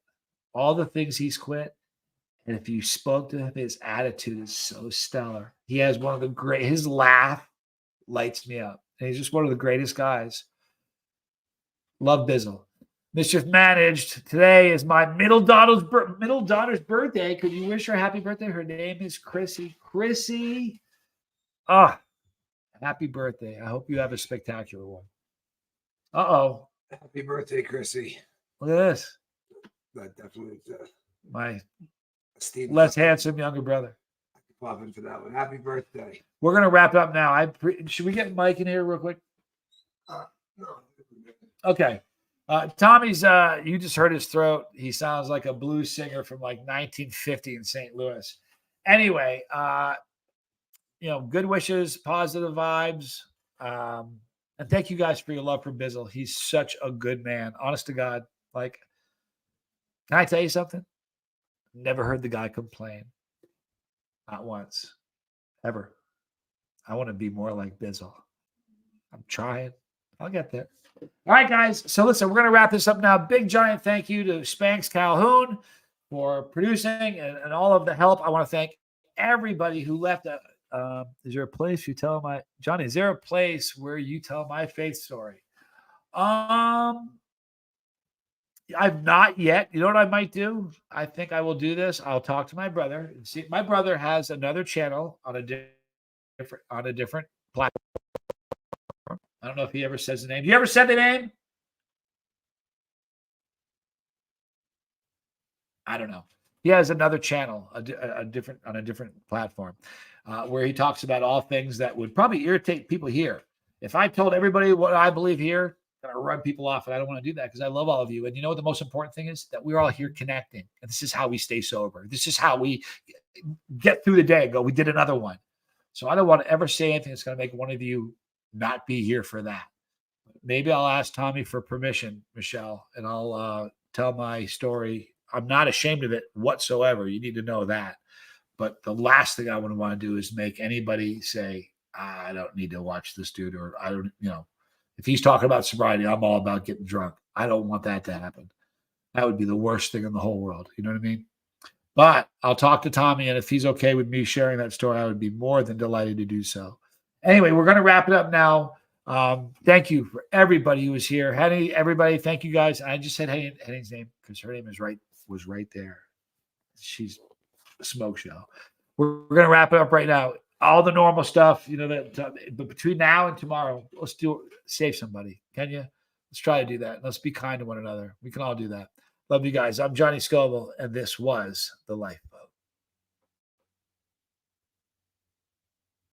All the things he's quit. And if you spoke to him, his attitude is so stellar. He has one of the great, his laugh lights me up. And he's just one of the greatest guys. Love Bizzle. Mischief managed. Today is my middle daughter's birthday. Could you wish her happy birthday? Her name is Chrissy. Chrissy. Happy birthday. I hope you have a spectacular one. Uh-oh. Happy birthday, Chrissy. Look at this. That definitely my esteemed less handsome younger brother. Pop in for that one. Happy birthday. We're going to wrap it up now. Should we get Mike in here real quick? No. Okay. Tommy's, you just heard his throat. He sounds like a blues singer from like 1950 in St. Louis. Anyway, good wishes, positive vibes. And thank you guys for your love for Bizzle. He's such a good man. Honest to God. Like, can I tell you something? Never heard the guy complain. Not once. Ever. I want to be more like Bizzle. I'm trying. I'll get there. All right, guys. So listen, we're going to wrap this up now. Big giant thank you to Spanx Calhoun for producing and all of the help. I want to thank everybody who left. Is there a place you tell my Johnny? Is there a place where you tell my faith story? I've not yet. You know what I might do? I think I will do this. I'll talk to my brother and see. My brother has another channel on a different platform. I don't know if he ever says the name. You ever said the name? I don't know. He has another channel, a different platform, where he talks about all things that would probably irritate people here. If I told everybody what I believe here, I'm gonna run people off, and I don't want to do that because I love all of you. And you know what the most important thing is? That we're all here connecting, and this is how we stay sober. This is how we get through the day and go, we did another one. So I don't want to ever say anything that's going to make one of you not be here for that. Maybe I'll ask Tommy for permission, Michelle, and I'll tell my story. I'm not ashamed of it whatsoever. You need to know that. But the last thing I would want to do is make anybody say, I don't need to watch this dude, or I don't, if he's talking about sobriety, I'm all about getting drunk. I don't want that to happen. That would be the worst thing in the whole world. You know what I mean? But I'll talk to Tommy, and if he's okay with me sharing that story, I would be more than delighted to do so. Anyway, we're going to wrap it up now. Thank you for everybody who was here. Henny, everybody, thank you guys. I just said Henny's name because her name was right there. She's a smoke show. We're going to wrap it up right now. All the normal stuff, but between now and tomorrow, let's save somebody. Can you? Let's try to do that. Let's be kind to one another. We can all do that. Love you guys. I'm Johnny Scoville, and this was The Lifeboat.